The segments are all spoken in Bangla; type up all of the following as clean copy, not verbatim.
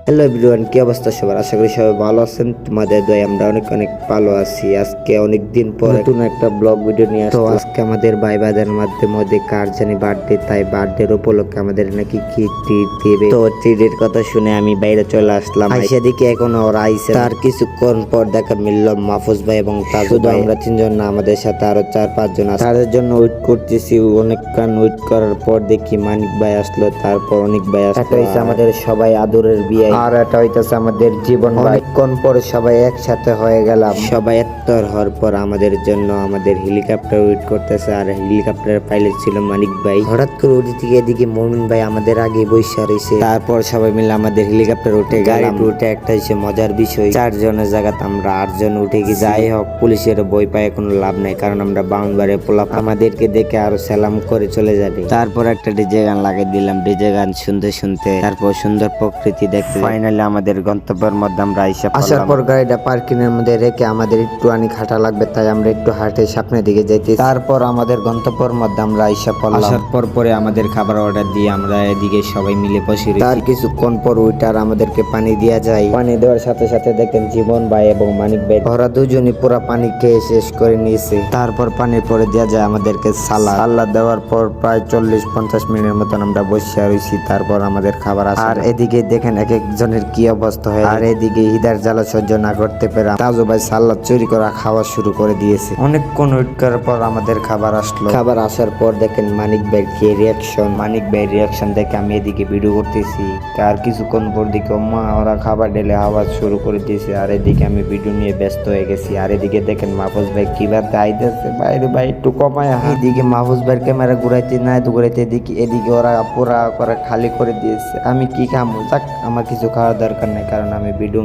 হ্যালো এভরিওয়ান, কি অবস্থা সবার? আশা করি সবাই ভালো আছেন। তোমাদের দয়ায় আমরা অনেক অনেক ভালো আছি। আজকে অনেক দিন পর নতুন একটা ব্লগ ভিডিও নিয়ে আসছি। তো আজকে আমাদের ভাই বাদের মধ্যে কার জানি বার্থডে, তাই বার্থডের উপলক্ষে আমাদের নাকি কি ট্রিট দিবে। তো ট্রিটের কথা শুনে আমি বাইরে চলে আসলাম। সেদিকে এখন ওরা আইসে। তার কিছুক্ষণ পর দেখা মিলল মাহফুজ ভাই এবং তাজু ভাই। আমরা তিনজন না, আমাদের সাথে আরো 4-5 জন আছে। তাদের জন্য ওয়েট করতেছি। অনেকক্ষণ ওয়েট করার পর দেখি মানিক ভাই আসলো, তারপর অনেক ভাই আসলো। আমাদের সবাই আদরের বিয়ে, আর এটা হইতেছে আমাদের জীবন ভাই। অনেকক্ষণ পরে সবাই একসাথে হয়ে গেলাম। সবাই একতর হওয়ার পর আমাদের জন্য আমাদের হেলিকপ্টার ওয়েট করতেছে, আর হেলিকপ্টারের পাইলট ছিল মানিক ভাই। হঠাৎ করে এদিকে মমিন ভাই আমাদের আগে বসে রয়েছে। তারপর সবাই মিলে আমাদের হেলিকপ্টার উঠে গেলাম। উঠে একটা হচ্ছে মজার বিষয়, 4 জনের জায়গাতে আমরা 8 জন উঠে গেছি। যাই হোক, পুলিশের বই পায় কোনো লাভ নাই, কারণ আমরা বাউন্ডারে পোলা আমাদেরকে দেখে আরো সালাম করে চলে যাবে। তারপর একটা ডিজে গান লাগিয়ে দিলাম। ডিজে গান শুনতে শুনতে তারপর সুন্দর প্রকৃতি দেখতে ফাইনালি আমাদের গন্তব্যের মধ্যে আমরা আসার পর গাড়িটা পার্কিং এর মধ্যে রেখে আমাদের একটু হাঁটা লাগবে, তাই আমরা একটু হাঁটে সামনের দিকে যাইতে। তারপর আমাদের গন্তব্যের মধ্যে আমরা পড়লাম। আসার পরে আমাদের খাবার অর্ডার দিয়ে আমরা এদিকে সবাই মিলে বসে রয়েছি। তার কিছুক্ষণ পর ওইটার আমাদেরকে পানি দেওয়া যায়। পানি দেওয়ার সাথে সাথে দেখেন জীবন ভাই এবং মানিক ভাই ওরা দুজনই পুরা পানি খেয়ে শেষ করে নিয়েছে। তারপর পানির পরে দেওয়া যায় আমাদেরকে সালাদ দেওয়ার পর প্রায় 40-50 মিনিটের মতন আমরা বসে রয়েছি। তারপর আমাদের খাবার আসে। আর এদিকে দেখেন এক একজনের কি অবস্থা হয়। আর এদিকে ঈদের জ্বালা সহ্য না করতে পেরে তাজু ভাই সালাদ চুরি করা খাওয়া শুরু করে দিয়েছে। অনেকক্ষণ ওয়েট করার পর আমাদের খাবার আসলো। খাবার আসার পর দেখেন মানিক ভাইয়ের কি রিয়াকশন। মানিক ভাইয়ের রিয়াকশন দেখে আমি এদিকে ভিডিও করতেছি। আর কিছুক্ষণ পর দিকে ওরা খাবার ঢেলে আওয়াজ শুরু করে দিয়েছে। আর এদিকে আমি ভিডিও নিয়ে ব্যস্ত হয়ে গেছি। আর এদিকে দেখেন মাহফুজ ভাই কিভাবে আইতেছে। বাইরে ভাই একটু কমায়। এদিকে মাহফুজ ভাইয়ের ক্যামেরা ঘুরাইতে এদিকে ওরা পুরা করে খালি করে দিয়েছে। আমি কি খামু? যাক, আমার কিছু খাওয়ার দরকার নেই, কারণ আমি ভিডিও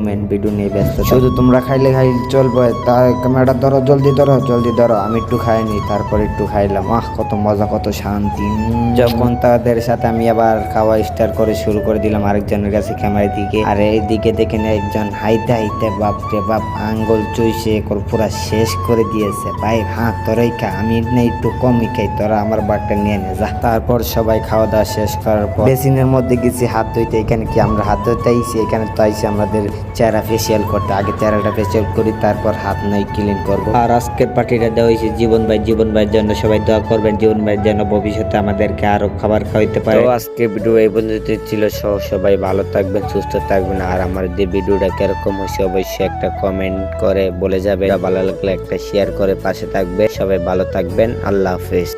নিয়ে ব্যস্ত। শুধু তোমরা খাইলে চলবে। তাই ক্যামেরাটা ধরো, জলদি ধরো। আমি একটু খাইনি, তারপর একটু খাইলাম। কত মজা, কত শান্তি। যখন তাদের সাথে আমি আবার খাওয়া স্টার্ট করে শুরু করে দিলাম আরেকজনের কাছে ক্যামেরার দিকে। আর এইদিকে দেখেন একজন হাইতে বাপরে বাপ আঙ্গুল চুইছে পুরা শেষ করে দিয়েছে। ভাই তোরাই খা, আমি না একটু কমই খাই, তোরা আমার বাঘটা নিয়ে নে যা। তারপর সবাই খাওয়া দাওয়া শেষ করার পর বেসিনের মধ্যে গেছি হাত ধুইতে। এখানে কি আমরা হাত ধুইতে আইছি? এখানে তো আইছি আমাদের চেহারা ফেসিয়াল করতে। আগে চেহারাটা ফেসিয়াল করি, তারপর হাত নয় ক্লিন করবো। আর আজকের পার্টিটা দেওয়া হয়েছে জীবন ভাইয়ের জন্য। সবাই দোয়া করবেন জীবন ভাইয়ের জন্য ভবিষ্যতে আমাদেরকে আরো খাবার খাওয়াইতে পারে। তো আজকে ভিডিও এই পর্যন্ত ছিল। সবাই ভালো থাকবেন, সুস্থ থাকবেন। আর আমার যে ভিডিওটা কিরকম হয়েছে অবশ্যই একটা কমেন্ট করে বলে যাবে। ভালো লাগলে একটা শেয়ার করে পাশে থাকবে। সবাই ভালো থাকবেন। আল্লাহ হাফেজ।